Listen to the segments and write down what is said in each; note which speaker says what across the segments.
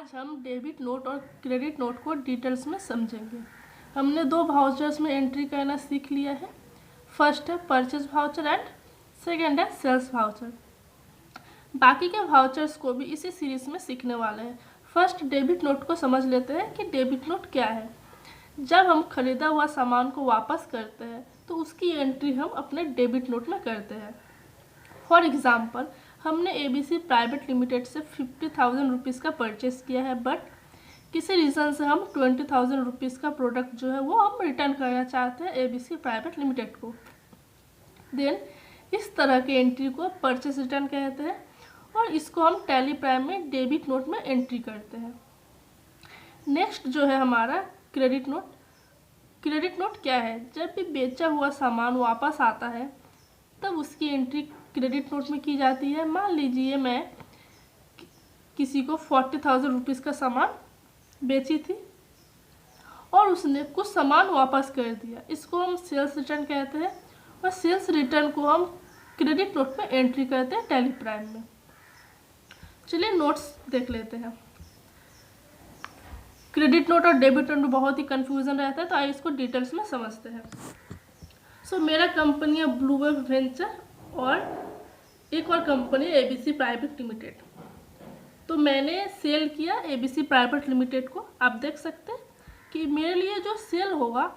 Speaker 1: आज हम debit note और क्रेडिट नोट को डिटेल्स में समझेंगे। हमने दो वाउचर्स में एंट्री करना सीख लिया है। फर्स्ट है परचेज वाउचर एंड सेकेंड है सेल्स वाउचर। बाकी के वाउचर्स को भी इसी सीरीज में सीखने वाले हैं। फर्स्ट डेबिट नोट को समझ लेते हैं कि डेबिट नोट क्या है। जब हम खरीदा हुआ सामान को वापस करते हैं तो उसकी एंट्री हम अपने डेबिट नोट में करते हैं। फॉर एग्जाम्पल, हमने ABC प्राइवेट लिमिटेड से 50,000 रुपीज़ का परचेस किया है, बट किसी रीज़न से हम 20,000 रुपीज़ का प्रोडक्ट जो है वो हम रिटर्न करना चाहते हैं ABC प्राइवेट लिमिटेड को। देन इस तरह की एंट्री को परचेस रिटर्न कहते हैं और इसको हम टैली प्राइम में डेबिट नोट में एंट्री करते हैं। नेक्स्ट जो है हमारा क्रेडिट नोट। क्रेडिट नोट क्या है? जब भी बेचा हुआ सामान वापस आता है तब उसकी एंट्री क्रेडिट नोट में की जाती है। मान लीजिए मैं किसी को 40,000 रुपीज़ का सामान बेची थी और उसने कुछ सामान वापस कर दिया, इसको हम सेल्स रिटर्न कहते हैं और सेल्स रिटर्न को हम क्रेडिट नोट में एंट्री करते हैं टैली प्राइम में। चलिए नोट्स देख लेते हैं। क्रेडिट नोट और डेबिट नोट में बहुत ही कन्फ्यूज़न रहता है, तो आइए इसको डिटेल्स में समझते हैं। मेरा कंपनी है ब्लू वेव वेंचर और एक और कंपनी ABC प्राइवेट लिमिटेड। तो मैंने सेल किया ABC प्राइवेट लिमिटेड को। आप देख सकते हैं कि मेरे लिए जो सेल होगा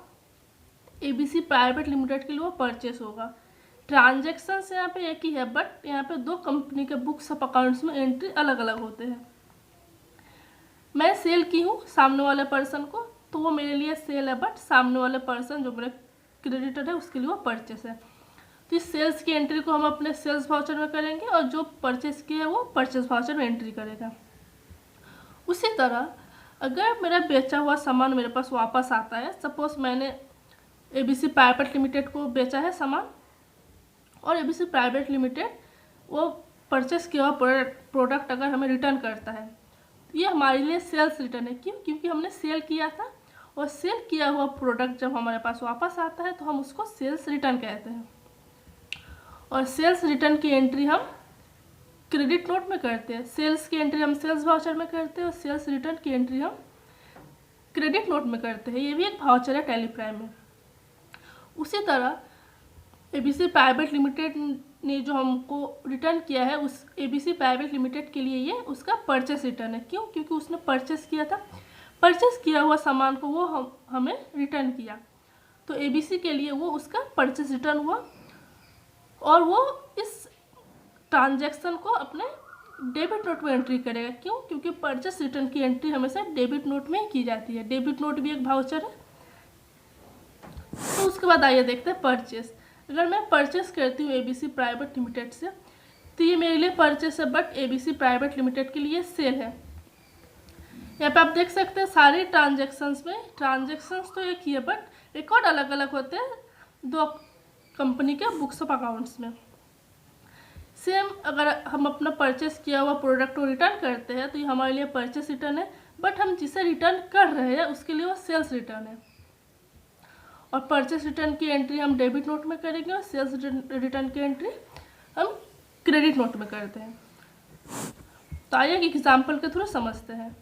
Speaker 1: ABC प्राइवेट लिमिटेड के लिए वो परचेस होगा। ट्रांजैक्शन यहाँ पे एक ही है, बट यहाँ पे दो कंपनी के बुक्स ऑफ अकाउंट्स में एंट्री अलग अलग होते हैं। मैं सेल की हूँ सामने वाले पर्सन को, तो वो मेरे लिए सेल है, बट सामने वाले पर्सन जो मेरा क्रेडिटर है उसके लिए वो परचेस है। तो इस सेल्स की एंट्री को हम अपने सेल्स वाउचर में करेंगे और जो परचेस किया है वो परचेस वाउचर में एंट्री करेगा। उसी तरह अगर मेरा बेचा हुआ सामान मेरे पास वापस आता है, सपोज मैंने ABC प्राइवेट लिमिटेड को बेचा है सामान और ABC प्राइवेट लिमिटेड वो परचेस किया हुआ प्रोडक्ट अगर हमें रिटर्न करता है, तो ये हमारे लिए सेल्स रिटर्न है। क्यों? क्योंकि हमने सेल किया था और सेल किया हुआ प्रोडक्ट जब हमारे पास वापस आता है तो हम उसको सेल्स रिटर्न कहते हैं। और सेल्स रिटर्न की एंट्री हम क्रेडिट नोट में करते हैं। सेल्स की एंट्री हम सेल्स वाउचर में करते हैं और सेल्स रिटर्न की एंट्री हम क्रेडिट नोट में करते हैं। ये भी एक वाउचर है टैली प्राइम में। उसी तरह ABC प्राइवेट लिमिटेड ने जो हमको रिटर्न किया है, उस ABC प्राइवेट लिमिटेड के लिए ये उसका परचेस रिटर्न है। क्यों? क्योंकि उसने परचेस किया था, परचेस किया हुआ सामान को वो हमें रिटर्न किया, तो ABC के लिए वो उसका परचेस रिटर्न हुआ और वो इस ट्रांजैक्शन को अपने डेबिट नोट में एंट्री करेगा। क्यों? क्योंकि परचेस रिटर्न की एंट्री हमेशा डेबिट नोट में ही की जाती है। डेबिट नोट भी एक वाउचर है। तो उसके बाद आइए देखते हैं परचेस। अगर मैं परचेस करती हूँ ABC प्राइवेट लिमिटेड से, तो ये मेरे लिए परचेस है, बट ABC प्राइवेट लिमिटेड के लिए सेल है। यहाँ पे आप देख सकते हैं सारे ट्रांजैक्शंस में ट्रांजैक्शंस तो एक ही है, बट रिकॉर्ड अलग अलग होते हैं दो कंपनी के बुक्स ऑफ अकाउंट्स में। सेम अगर हम अपना परचेस किया हुआ प्रोडक्ट को रिटर्न करते हैं तो ये हमारे लिए परचेस रिटर्न है, बट हम जिसे रिटर्न कर रहे हैं उसके लिए वो सेल्स रिटर्न है। और परचेस रिटर्न की एंट्री हम डेबिट नोट में करेंगे और सेल्स रिटर्न की एंट्री हम क्रेडिट नोट में करते हैं। तो आइए एक एग्जाम्पल के थ्रू समझते हैं।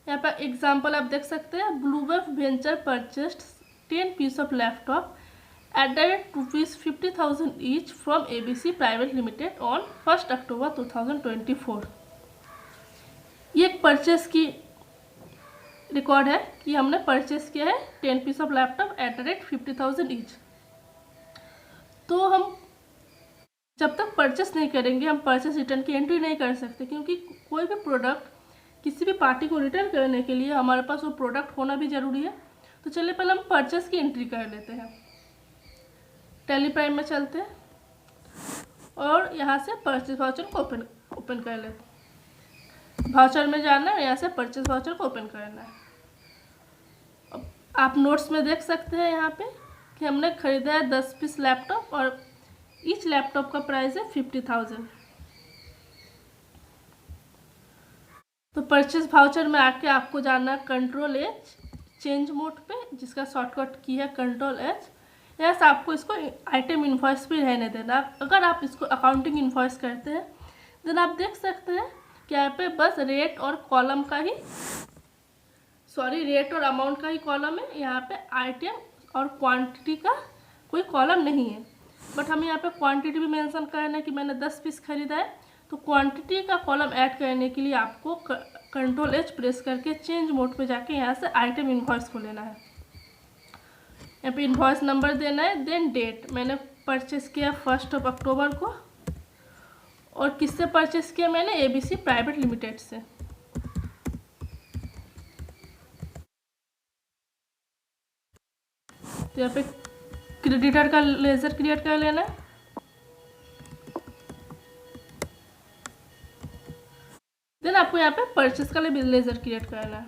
Speaker 1: यहाँ पर एग्जाम्पल आप देख सकते हैं। Blue Wave Venture purchased 10 piece of laptop at the rate ₹50,000 each from ABC Private Limited on 1st October 2024। ये एक परचेस की रिकॉर्ड है कि हमने परचेस किया है 10 piece of laptop at the rate 50,000 each. तो हम जब तक परचेस नहीं करेंगे हम परचेस रिटर्न की एंट्री नहीं कर सकते, क्योंकि कोई भी प्रोडक्ट किसी भी पार्टी को रिटर्न करने के लिए हमारे पास वो प्रोडक्ट होना भी ज़रूरी है। तो चलिए पहले हम परचेस की एंट्री कर लेते हैं। टैली प्राइम में चलते हैं और यहाँ से परचेस वाउचर को ओपन कर लेते हैं। वाउचर में जाना है, यहाँ से परचेस वाउचर को ओपन करना है। अब आप नोट्स में देख सकते हैं यहाँ पे कि हमने खरीदा है 10 पीस लैपटॉप और ईच लैपटॉप का प्राइस है 50,000। तो परचेस वाउचर में आके आपको जाना है Ctrl+H चेंज मोड पे, जिसका शॉर्टकट की है Ctrl+H। यहाँ से आपको इसको आइटम इन्वॉइस भी रहने देना। अगर आप इसको अकाउंटिंग इन्वॉइस करते हैं देन आप देख सकते हैं कि यहाँ पे बस रेट और कॉलम का ही रेट और अमाउंट का ही कॉलम है, यहाँ पे आइटम और क्वांटिटी का कोई कॉलम नहीं है। बट हमें यहाँ पे क्वांटिटी भी मेंशन करना है कि मैंने 10 पीस खरीदा है, तो क्वांटिटी का कॉलम ऐड करने के लिए आपको Ctrl+H प्रेस करके चेंज मोड पे जाके यहाँ से आइटम इन्वॉइस को लेना है। यहाँ पे इन्वॉइस नंबर देना है, देन डेट। मैंने परचेस किया 1 अक्टूबर को, और किससे परचेस किया मैंने? ABC प्राइवेट लिमिटेड से। तो यहाँ पे क्रेडिटर का लेजर क्रिएट कर लेना है। देन आपको यहाँ पे परचेस का लेजर क्रिएट करना है।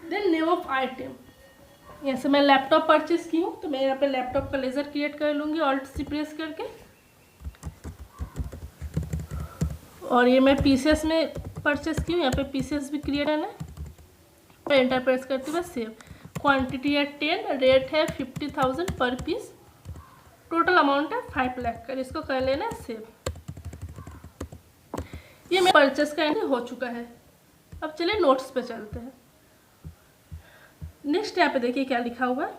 Speaker 1: देन नेम ऑफ आइटम, यहाँ से मैं लैपटॉप परचेस की हूँ तो मैं यहाँ पे लैपटॉप का लेजर क्रिएट कर लूँगी Alt+C प्रेस करके। और ये मैं पीसेस में परचेस की हूँ, यहाँ पे पीसेस भी क्रिएट करना है। एंटर प्रेस करते हुए सेव। क्वांटिटी है 10, रेट है 50,000 पर पीस, टोटल अमाउंट है 5 लाख का। इसको कर लेना है सेव। ये मेरा परचेस का एंट्री हो चुका है। अब चलिए नोट्स पे चलते हैं। नेक्स्ट यहाँ पे देखिए क्या लिखा हुआ है।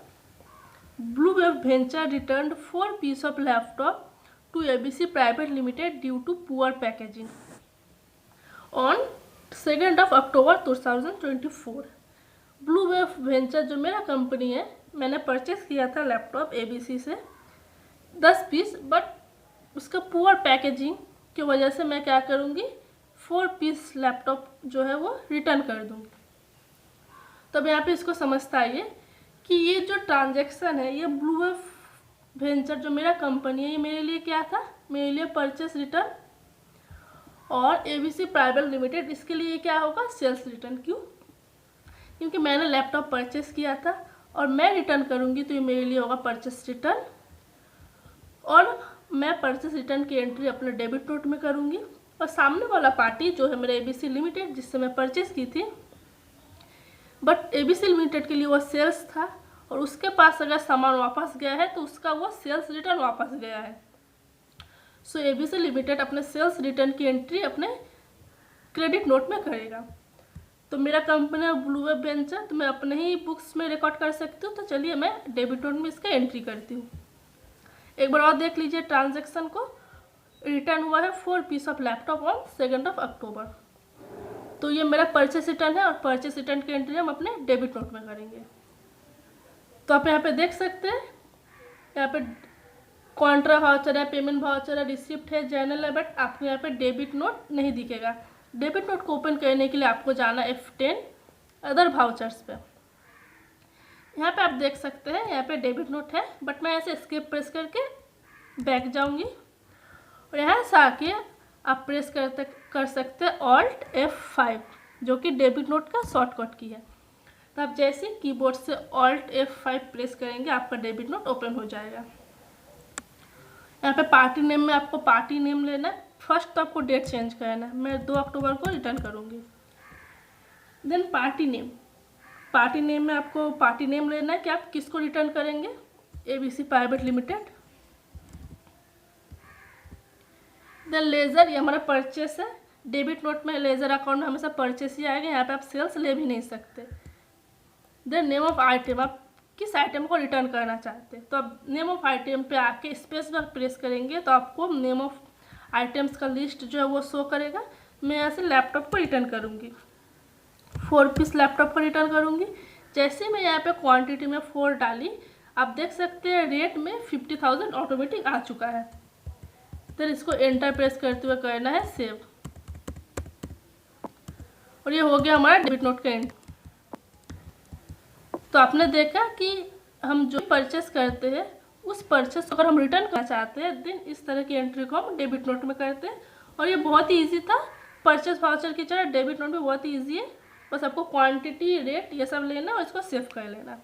Speaker 1: Blue Wave Venture return 4 piece of laptop to ABC private limited due to poor packaging on 2 October 2024। Blue Wave Venture जो मेरा कंपनी है, मैंने परचेस किया था लैपटॉप ABC से 10 पीस, बट उसका पुअर पैकेजिंग की वजह से मैं क्या करूँगी, 4 पीस लैपटॉप जो है वो रिटर्न कर दूँगी। तब यहाँ पे इसको समझता है कि ये जो ट्रांजैक्शन है, ये ब्लू वेव वेंचर जो मेरा कंपनी है, ये मेरे लिए क्या था, मेरे लिए परचेस रिटर्न, और ABC प्राइवेट लिमिटेड इसके लिए क्या होगा, सेल्स रिटर्न। क्यों? क्योंकि मैंने लैपटॉप परचेस किया था और मैं रिटर्न करूँगी तो ये मेरे लिए होगा परचेस रिटर्न, और मैं परचेस रिटर्न की एंट्री अपने डेबिट नोट में करूँगी। और सामने वाला पार्टी जो है मेरा ABC लिमिटेड, जिससे मैं परचेस की थी, बट ABC लिमिटेड के लिए वो सेल्स था, और उसके पास अगर सामान वापस गया है तो उसका वो सेल्स रिटर्न वापस गया है। सो ABC लिमिटेड अपने सेल्स रिटर्न की एंट्री अपने क्रेडिट नोट में करेगा। तो मेरा कंपनी ब्लू वेव वेंचर, तो मैं अपने ही बुक्स में रिकॉर्ड कर सकती हूँ। तो चलिए मैं डेबिट नोट में इसका एंट्री करती हूँ। एक बार और देख लीजिए ट्रांजैक्शन को। रिटर्न हुआ है 4 पीस ऑफ लैपटॉप ऑन 2 अक्टूबर। तो ये मेरा परचेस रिटर्न है, और परचेस रिटर्न की एंट्री हम अपने डेबिट नोट में करेंगे। तो आप यहाँ पे देख सकते हैं, यहाँ पे कॉन्ट्रा वाउचर है, पेमेंट वाउचर है, रिसिप्ट है, जर्नल है, बट आपको यहाँ पे डेबिट नोट नहीं दिखेगा। डेबिट नोट को ओपन करने के लिए आपको जाना F10 अदर वाउचर्स पे। यहाँ पे आप देख सकते हैं, यहाँ पे डेबिट नोट है, बट मैं ऐसे एस्केप प्रेस करके बैक जाऊँगी, और यहाँ से आके आप प्रेस कर सकते हैं Alt+F5, जो कि डेबिट नोट का शॉर्टकट की है। तो आप जैसे कीबोर्ड से Alt+F5 प्रेस करेंगे, आपका डेबिट नोट ओपन हो जाएगा। यहाँ पे पार्टी नेम में आपको पार्टी नेम लेना है। फर्स्ट तो आपको डेट चेंज करना है, मैं 2 अक्टूबर को रिटर्न करूँगी। देन पार्टी नेम में आपको पार्टी नेम लेना है कि आप किसको रिटर्न करेंगे, ABC private limited. Then ledger, ये हमारा परचेस है। डेबिट नोट में लेजर अकाउंट में हमेशा परचेस ही आएगा, यहाँ पे आप सेल्स ले भी नहीं सकते। देन नेम ऑफ आइटम, आप किस आइटम को रिटर्न करना चाहते हैं, तो आप नेम ऑफ आइटम पे आके स्पेस बार प्रेस करेंगे तो आपको नेम ऑफ आइटम्स का लिस्ट जो है वो शो करेगा। मैं यहाँ से लैपटॉप को रिटर्न करूँगी, 4 पीस लैपटॉप को रिटर्न करूँगी। जैसे मैं यहाँ पे क्वांटिटी में 4 डाली, आप देख सकते हैं रेट में 50,000 ऑटोमेटिक आ चुका है। तो इसको एंटर प्रेस करते हुए करना है सेव, और ये हो गया हमारा डेबिट नोट का एंट्री। तो आपने देखा कि हम जो परचेस करते हैं उस परचेस को अगर हम रिटर्न करना चाहते हैं, देन इस तरह की एंट्री को हम डेबिट नोट में करते हैं। और ये बहुत ही इजी था, परचेस वाउचर की तरह डेबिट नोट भी बहुत ही इजी है। बस आपको क्वांटिटी, रेट ये सब लेना और इसको सेव कर लेना।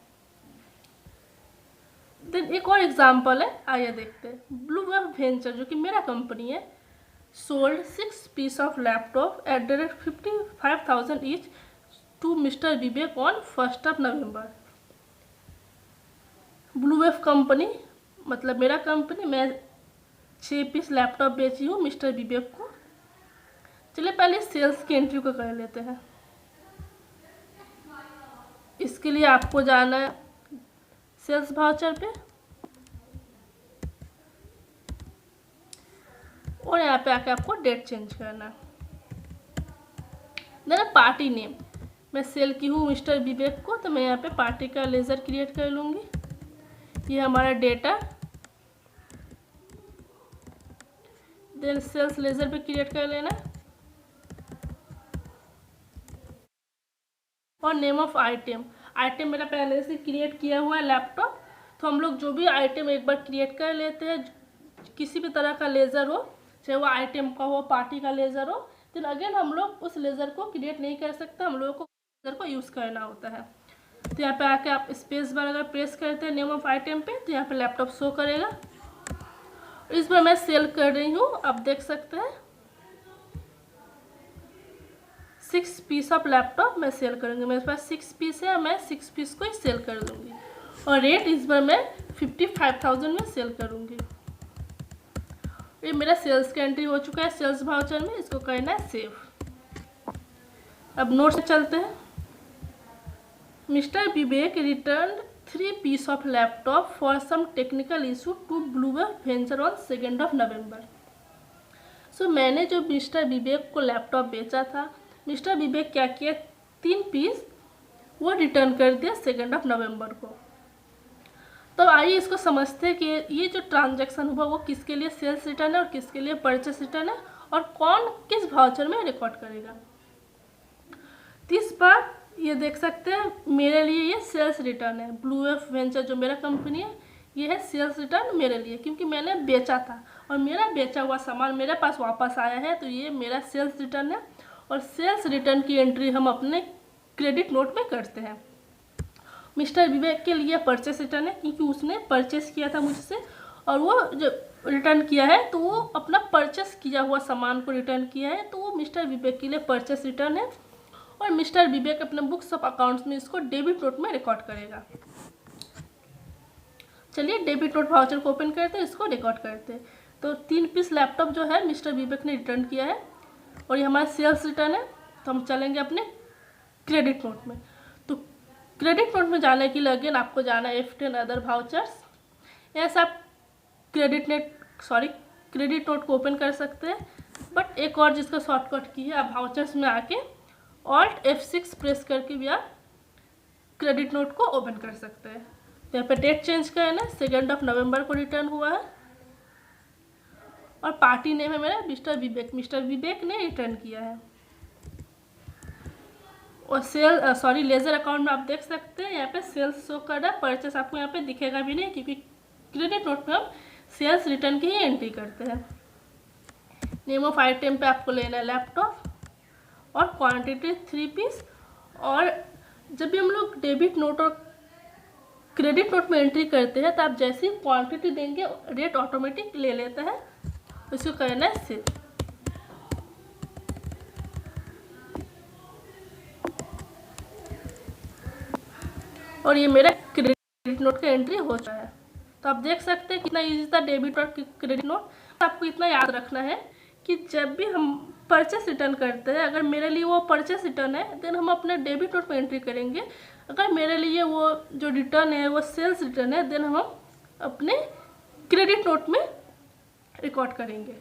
Speaker 1: देन एक और एग्जांपल है, आइए देखते हैं। ब्लू वेव वेंचर जो कि मेरा कंपनी है, sold 6 piece of laptop at the rate 55,000 each to mister Vivek on 1 November. Blue Wave company मतलब मेरा कंपनी, मैं 6 पीस लैपटॉप बेची हूँ मिस्टर विवेक को। चलिए पहले सेल्स की एंट्री को कर लेते हैं। इसके लिए आपको जाना है सेल्स वाउचर पे और यहाँ पे आके आपको डेट चेंज करना है। देन पार्टी नेम, मैं सेल की हूँ मिस्टर विवेक को, तो मैं यहाँ पे पार्टी का लेज़र क्रिएट कर लूँगी। ये हमारा डेटा, देन सेल्स लेज़र पे क्रिएट कर लेना और नेम ऑफ आइटम, आइटम मेरा पहले से क्रिएट किया हुआ है लैपटॉप। तो हम लोग जो भी आइटम एक बार क्रिएट कर लेते हैं, किसी भी तरह का लेज़र हो, चाहे वो आइटम का हो, पार्टी का लेज़र हो, तो अगेन हम लोग उस लेज़र को क्रिएट नहीं कर सकते, हम लोगों को लेज़र को यूज़ करना होता है। तो यहाँ पे आके आप स्पेस बार अगर प्रेस करते हैं नेम ऑफ आइटम पे, तो यहाँ पे लैपटॉप शो करेगा। इस बार मैं सेल कर रही हूँ, आप देख सकते हैं 6 पीस ऑफ लैपटॉप मैं सेल करूँगी। मेरे पास 6 पीस है, मैं 6 पीस को ही सेल कर दूँगी और रेट इस बार मैं 55,000 में सेल करूँगी। ये मेरा सेल्स का एंट्री हो चुका है सेल्स वाउचर में, इसको करना है सेव। अब नोट से चलते हैं। Mister Vivek return 3 piece of laptop for some technical issue to Bluewave venture on 2 November. So मैंने जो मिस्टर विवेक को लैपटॉप बेचा था, मिस्टर विवेक क्या किया, 3 पीस वो रिटर्न कर दिया 2 नवंबर को। तो आइए इसको समझते हैं कि ये जो ट्रांजैक्शन हुआ वो किसके लिए सेल्स रिटर्न है और किसके लिए परचेस रिटर्न है और कौन किस वाउचर में रिकॉर्ड करेगा। तो इस बार ये देख सकते हैं मेरे लिए ये सेल्स रिटर्न है। ब्लूवेव वेंचर जो मेरा कंपनी है, ये है सेल्स रिटर्न मेरे लिए, क्योंकि मैंने बेचा था और मेरा बेचा हुआ सामान मेरे पास वापस आया है, तो ये मेरा सेल्स रिटर्न है। और सेल्स रिटर्न की एंट्री हम अपने क्रेडिट नोट में करते हैं। मिस्टर विवेक के लिए परचेस रिटर्न है, क्योंकि उसने परचेस किया था मुझसे और वो जो रिटर्न किया है तो वो अपना परचेस किया हुआ सामान को रिटर्न किया है, तो वो मिस्टर विवेक के लिए परचेस रिटर्न है। और मिस्टर विवेक अपने बुक्स ऑफ अकाउंट्स में इसको डेबिट नोट में रिकॉर्ड करेगा। चलिए डेबिट नोट वाउचर को ओपन करते हैं, इसको रिकॉर्ड करते हैं। तो 3 पीस लैपटॉप जो है मिस्टर विवेक ने रिटर्न किया है और ये हमारा सेल्स रिटर्न है। तो हम चलेंगे अपने क्रेडिट नोट में। तो क्रेडिट नोट में जाने के लिए अगेन आपको जाना है F10 अदर वाउचर्स। ऐसा आप क्रेडिट नोट को ओपन कर सकते हैं, बट एक और जिसका शॉर्टकट की है, आप वाउचर्स में आके Alt F6 प्रेस करके भी आप क्रेडिट नोट को ओपन कर सकते हैं। तो यहाँ पे डेट चेंज करना है, 2 नवंबर को रिटर्न हुआ है और पार्टी नेम है मेरा मिस्टर विवेक, मिस्टर विवेक ने रिटर्न किया है। और लेजर अकाउंट में आप देख सकते हैं यहाँ पे सेल्स शो कर रहा है, परचेस आपको यहाँ पे दिखेगा भी नहीं, क्योंकि क्रेडिट नोट में हम सेल्स रिटर्न की ही एंट्री करते हैं। नेम ऑफ आइटम पे आपको लेना है लैपटॉप और क्वांटिटी 3 पीस। और जब भी हम लोग डेबिट नोट और क्रेडिट नोट में एंट्री करते हैं तो आप जैसी क्वांटिटी देंगे रेट ऑटोमेटिक ले लेता है, इसको करना है सेव। और ये मेरा क्रेडिट नोट का एंट्री हो चुका है। तो आप देख सकते हैं कितना ईजी था डेबिट और क्रेडिट नोट। आपको इतना याद रखना है कि जब भी हम परचेस रिटर्न करते हैं, अगर मेरे लिए वो परचेस रिटर्न है देन हम अपने डेबिट नोट में एंट्री करेंगे। अगर मेरे लिए वो जो रिटर्न है वो सेल्स रिटर्न है देन हम अपने क्रेडिट नोट में रिकॉर्ड करेंगे।